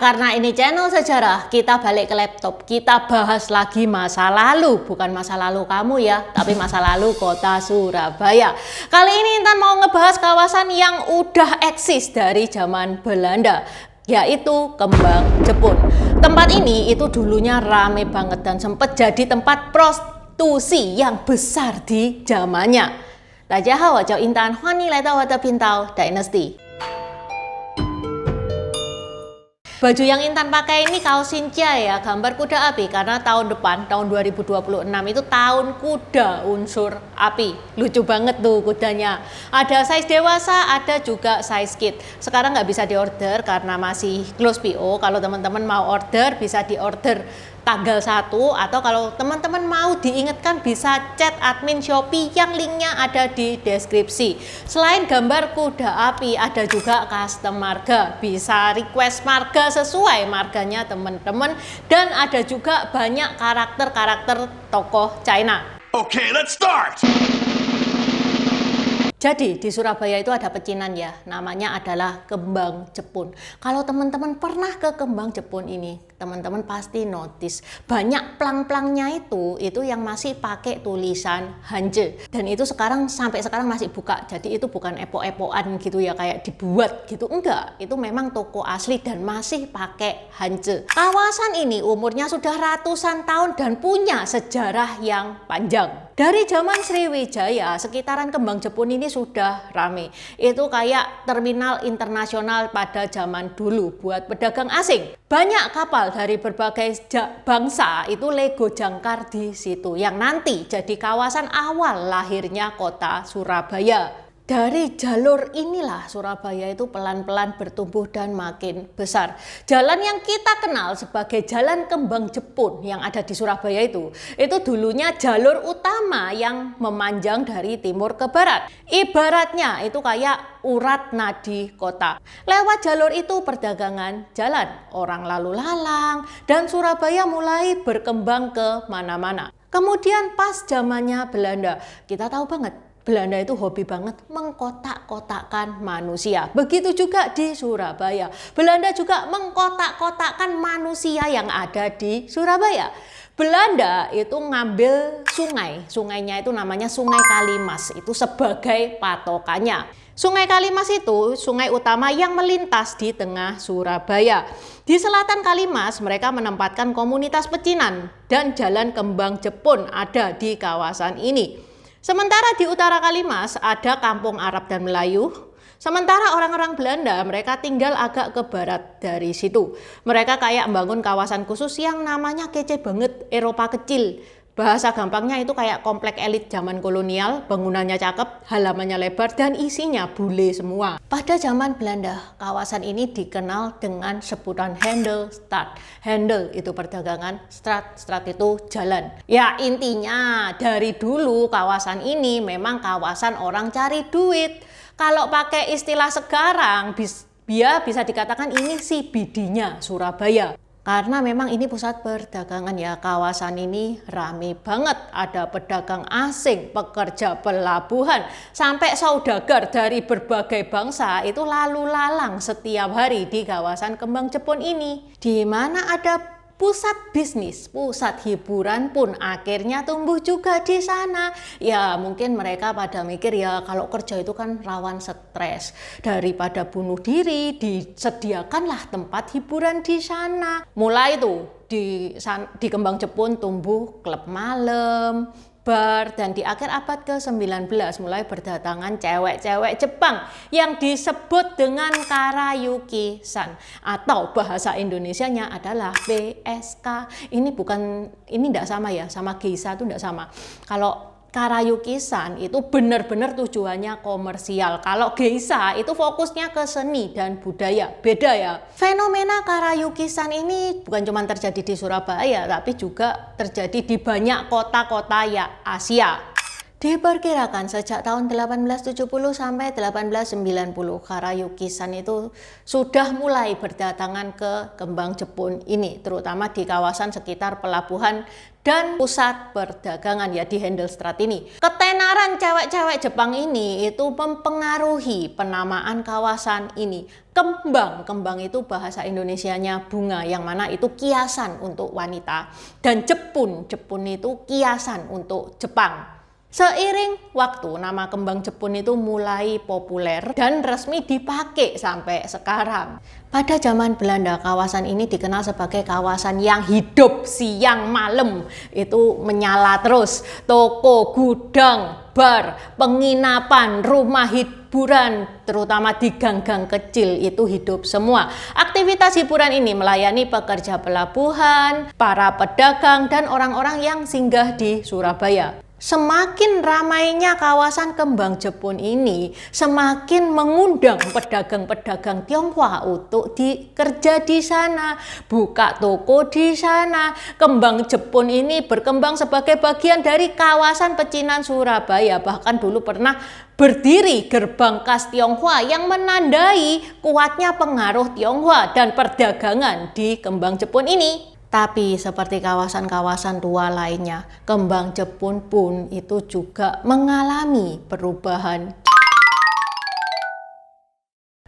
karena ini channel sejarah, kita balik ke laptop. Kita bahas lagi masa lalu, bukan masa lalu kamu ya, tapi masa lalu kota Surabaya. Kali ini Intan mau ngebahas kawasan yang udah eksis dari zaman Belanda, yaitu Kembang Jepun. Tempat ini itu dulunya rame banget dan sempat jadi tempat prostitusi yang besar di zamannya. 大家好，我叫Intan，欢迎来到我的频道 Dynasty。 Baju yang Intan pakai ini kaos Shinja ya, gambar kuda api, karena tahun depan, tahun 2026 itu tahun kuda unsur api. Lucu banget tuh kudanya. Ada size dewasa, ada juga size kid. Sekarang nggak bisa diorder karena masih close PO. Kalau teman-teman mau order, bisa diorder tanggal 1, atau kalau teman-teman mau diingatkan bisa chat admin Shopee yang linknya ada di deskripsi. Selain gambar kuda api, ada juga custom marga, bisa request marga sesuai marganya teman-teman, dan ada juga banyak karakter-karakter tokoh China. Okay, let's start! Jadi di Surabaya itu ada pecinan ya, namanya adalah Kembang Jepun. Kalau teman-teman pernah ke Kembang Jepun ini, teman-teman pasti notice banyak plang-plangnya itu yang masih pakai tulisan Hanje. Dan itu sampai sekarang masih buka. Jadi itu bukan epok-epokan gitu ya, kayak dibuat gitu. Enggak, itu memang toko asli dan masih pakai Hanje. Kawasan ini umurnya sudah ratusan tahun dan punya sejarah yang panjang. Dari zaman Sriwijaya, sekitaran Kembang Jepun ini sudah rame. Itu kayak terminal internasional pada zaman dulu buat pedagang asing. Banyak kapal dari berbagai bangsa itu lego jangkar di situ, yang nanti jadi kawasan awal lahirnya kota Surabaya. Dari jalur inilah Surabaya itu pelan-pelan bertumbuh dan makin besar. Jalan yang kita kenal sebagai Jalan Kembang Jepun yang ada di Surabaya itu dulunya jalur utama yang memanjang dari timur ke barat. Ibaratnya itu kayak urat nadi kota. Lewat jalur itu perdagangan jalan, orang lalu lalang, dan Surabaya mulai berkembang ke mana-mana. Kemudian pas zamannya Belanda, kita tahu banget Belanda itu hobi banget mengkotak-kotakkan manusia. Begitu juga di Surabaya. Belanda juga mengkotak-kotakkan manusia yang ada di Surabaya. Belanda itu ngambil sungai. Sungainya itu namanya Sungai Kalimas. Itu sebagai patokannya. Sungai Kalimas itu sungai utama yang melintas di tengah Surabaya. Di selatan Kalimas mereka menempatkan komunitas pecinan dan Jalan Kembang Jepun ada di kawasan ini. Sementara di utara Kalimas ada kampung Arab dan Melayu. Sementara orang-orang Belanda mereka tinggal agak ke barat dari situ. Mereka kayak membangun kawasan khusus yang namanya kece banget, Eropa kecil. Bahasa gampangnya itu kayak komplek elit zaman kolonial, bangunannya cakep, halamannya lebar, dan isinya bule semua. Pada zaman Belanda, kawasan ini dikenal dengan sebutan Handelsstad. Handel itu perdagangan, Stad itu jalan. Ya intinya dari dulu kawasan ini memang kawasan orang cari duit. Kalau pakai istilah sekarang, bisa dikatakan ini CBD-nya Surabaya. Karena memang ini pusat perdagangan ya, kawasan ini rame banget. Ada pedagang asing, pekerja pelabuhan, sampai saudagar dari berbagai bangsa itu lalu lalang setiap hari di kawasan Kembang Jepun ini. Di mana ada pusat bisnis, pusat hiburan pun akhirnya tumbuh juga di sana. Ya mungkin mereka pada mikir ya kalau kerja itu kan rawan stres. Daripada bunuh diri, disediakanlah tempat hiburan di sana. Mulai itu di Kembang Jepun tumbuh klub malam, bar, dan di akhir abad ke-19 mulai berdatangan cewek-cewek Jepang yang disebut dengan Karayuki-san, atau bahasa Indonesianya adalah PSK. Ini enggak sama ya, sama geisha itu enggak sama. Kalau Karayuki-san itu benar-benar tujuannya komersial. Kalau geisha itu fokusnya ke seni dan budaya. Beda ya. Fenomena Karayuki-san ini bukan cuma terjadi di Surabaya, tapi juga terjadi di banyak kota-kota ya Asia. Diperkirakan sejak tahun 1870 sampai 1890 Karajukisan itu sudah mulai berdatangan ke kembang Jepun ini, terutama di kawasan sekitar pelabuhan dan pusat perdagangan ya di Handelsstraat ini. Ketenaran cewek-cewek Jepang ini itu mempengaruhi penamaan kawasan ini. Kembang itu bahasa Indonesianya bunga, yang mana itu kiasan untuk wanita, dan Jepun itu kiasan untuk Jepang. Seiring waktu, nama kembang Jepun itu mulai populer dan resmi dipakai sampai sekarang. Pada zaman Belanda, kawasan ini dikenal sebagai kawasan yang hidup siang malam. Itu menyala terus. Toko, gudang, bar, penginapan, rumah hiburan, terutama di gang-gang kecil itu hidup semua. Aktivitas hiburan ini melayani pekerja pelabuhan, para pedagang, dan orang-orang yang singgah di Surabaya. Semakin ramainya kawasan kembang Jepun ini, semakin mengundang pedagang-pedagang Tionghoa untuk kerja di sana, buka toko di sana. Kembang Jepun ini berkembang sebagai bagian dari kawasan pecinan Surabaya. Bahkan dulu pernah berdiri gerbang khas Tionghoa yang menandai kuatnya pengaruh Tionghoa dan perdagangan di kembang Jepun ini. Tapi seperti kawasan-kawasan tua lainnya, kembang Jepun pun itu juga mengalami perubahan.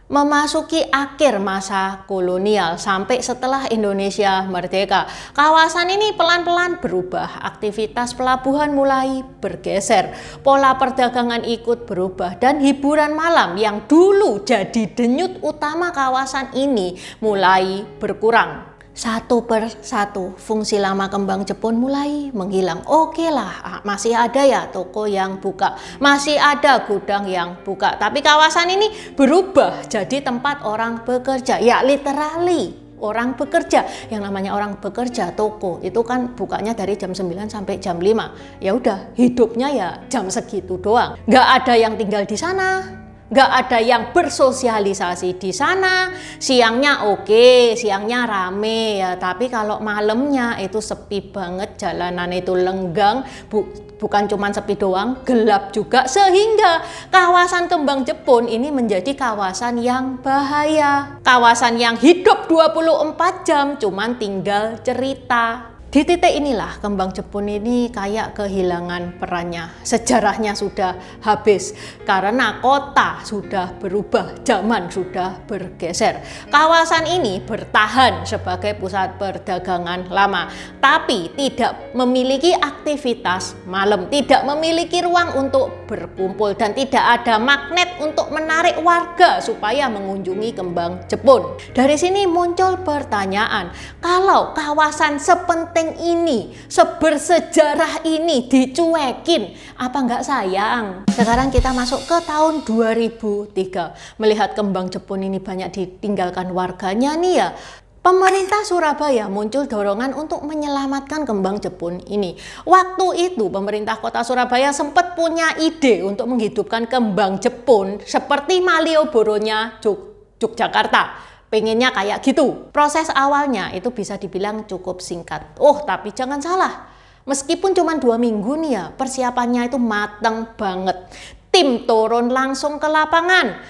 Memasuki akhir masa kolonial sampai setelah Indonesia merdeka, kawasan ini pelan-pelan berubah. Aktivitas pelabuhan mulai bergeser, pola perdagangan ikut berubah, dan hiburan malam yang dulu jadi denyut utama kawasan ini mulai berkurang. Satu persatu fungsi lama kembang Jepun mulai menghilang. Oke lah, masih ada ya toko yang buka, masih ada gudang yang buka, tapi kawasan ini berubah jadi tempat orang bekerja. Ya literally orang bekerja. Yang namanya orang bekerja, toko itu kan bukanya dari jam 9 sampai jam 5. Ya udah, hidupnya ya jam segitu doang. Nggak ada yang tinggal di sana, nggak ada yang bersosialisasi di sana. Siangnya oke, siangnya rame ya, tapi kalau malamnya itu sepi banget, jalanan itu lenggang, bukan cuma sepi doang, gelap juga, sehingga kawasan kembang Jepun ini menjadi kawasan yang bahaya, kawasan yang hidup 24 jam, cuman tinggal cerita. Di titik inilah kembang Jepun ini kayak kehilangan perannya. Sejarahnya sudah habis karena kota sudah berubah, zaman sudah bergeser. Kawasan ini bertahan sebagai pusat perdagangan lama, tapi tidak memiliki aktivitas malam, tidak memiliki ruang untuk berkumpul, dan tidak ada magnet untuk menarik warga supaya mengunjungi kembang Jepun. Dari sini muncul pertanyaan, kalau kawasan sepenting ini, sebersejarah ini dicuekin, apa nggak sayang? Sekarang kita masuk ke tahun 2003, melihat kembang Jepun ini banyak ditinggalkan warganya nih ya, pemerintah Surabaya muncul dorongan untuk menyelamatkan kembang Jepun ini. Waktu itu pemerintah kota Surabaya sempat punya ide untuk menghidupkan kembang Jepun seperti Malioboro-nya Yogyakarta. Pengennya kayak gitu. Proses awalnya itu bisa dibilang cukup singkat. Tapi jangan salah, meskipun cuma 2 minggu nih ya, persiapannya itu matang banget. Tim turun langsung ke lapangan.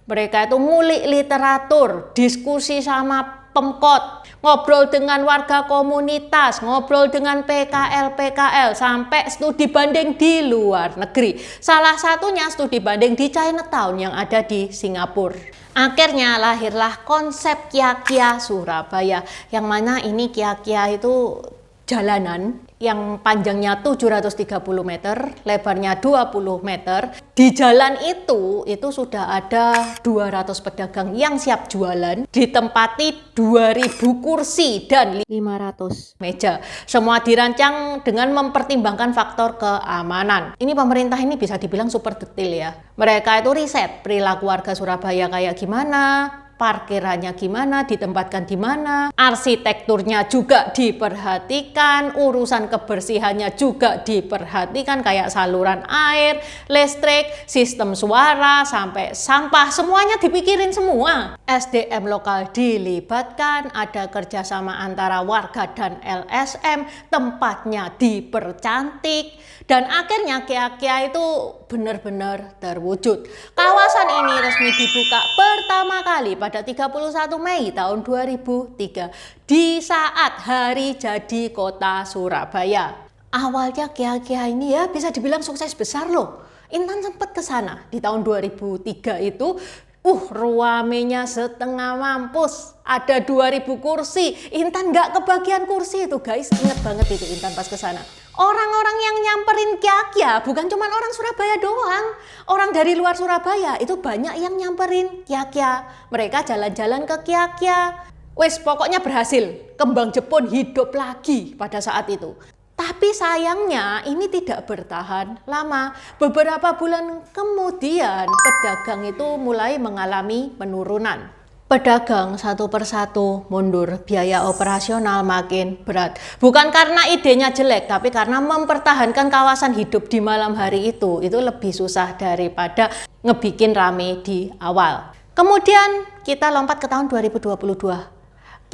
Mereka itu ngulik literatur, diskusi sama Pemkot, ngobrol dengan warga komunitas, ngobrol dengan PKL, sampai studi banding di luar negeri. Salah satunya studi banding di Chinatown yang ada di Singapura. Akhirnya lahirlah konsep Kiyakya Surabaya, yang mana ini Kiyakya itu jalanan yang panjangnya 730 meter, lebarnya 20 meter. Di jalan itu sudah ada 200 pedagang yang siap jualan, ditempati 2000 kursi dan 500 meja. Semua dirancang dengan mempertimbangkan faktor keamanan. Ini pemerintah ini bisa dibilang super detail ya. Mereka itu riset perilaku warga Surabaya kayak gimana, parkirannya gimana, ditempatkan di mana, arsitekturnya juga diperhatikan, urusan kebersihannya juga diperhatikan, kayak saluran air, listrik, sistem suara, sampai sampah, semuanya dipikirin semua. SDM lokal dilibatkan, ada kerjasama antara warga dan LSM, tempatnya dipercantik, dan akhirnya Kia-Kia itu benar-benar terwujud. Kawasan ini resmi dibuka pertama kali pada 31 Mei tahun 2003 di saat hari jadi kota Surabaya. Awalnya Kia-Kia ini ya bisa dibilang sukses besar loh. Intan sempat ke sana di tahun 2003 itu. Ruamenya setengah mampus, ada 2000 kursi. Intan nggak kebagian kursi itu guys, inget banget itu Intan pas ke sana. Orang-orang yang nyamperin Kia-Kia bukan cuma orang Surabaya doang. Orang dari luar Surabaya itu banyak yang nyamperin Kia-Kia. Mereka jalan-jalan ke Kia-Kia. Wes pokoknya berhasil, kembang Jepun hidup lagi pada saat itu. Tapi sayangnya ini tidak bertahan lama. Beberapa bulan kemudian pedagang itu mulai mengalami penurunan. Pedagang satu persatu mundur, biaya operasional makin berat. Bukan karena idenya jelek, tapi karena mempertahankan kawasan hidup di malam hari itu lebih susah daripada ngebikin rame di awal. Kemudian kita lompat ke tahun 2022.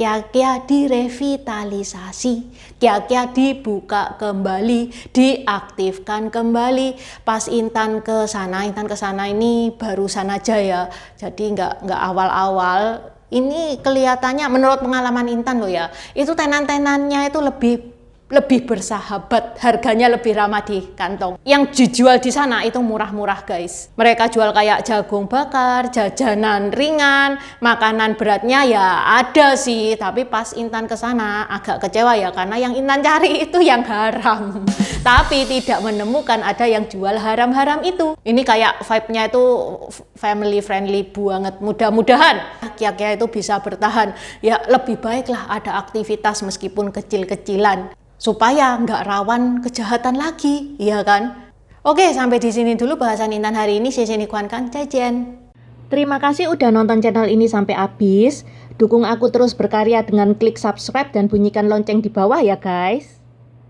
Kia-Kia direvitalisasi, Kia-Kia dibuka kembali, diaktifkan kembali. Pas Intan ke sana ini barusan aja ya, jadi nggak awal-awal. Ini kelihatannya menurut pengalaman Intan loh ya, itu tenan-tenannya itu lebih bersahabat, harganya lebih ramah di kantong. Yang dijual di sana itu murah-murah guys. Mereka jual kayak jagung bakar, jajanan ringan, makanan beratnya ya ada sih. Tapi pas Intan ke sana agak kecewa ya, karena yang Intan cari itu yang haram. Tapi tidak menemukan ada yang jual haram-haram itu. Ini kayak vibe-nya itu family friendly banget. Mudah-mudahan Kia-Kia itu bisa bertahan. Ya lebih baiklah ada aktivitas meskipun kecil-kecilan, supaya nggak rawan kejahatan lagi, iya kan? Oke, sampai di sini dulu bahasan Intan hari ini. Kan, jajan. Terima kasih udah nonton channel ini sampai habis. Dukung aku terus berkarya dengan klik subscribe dan bunyikan lonceng di bawah ya guys.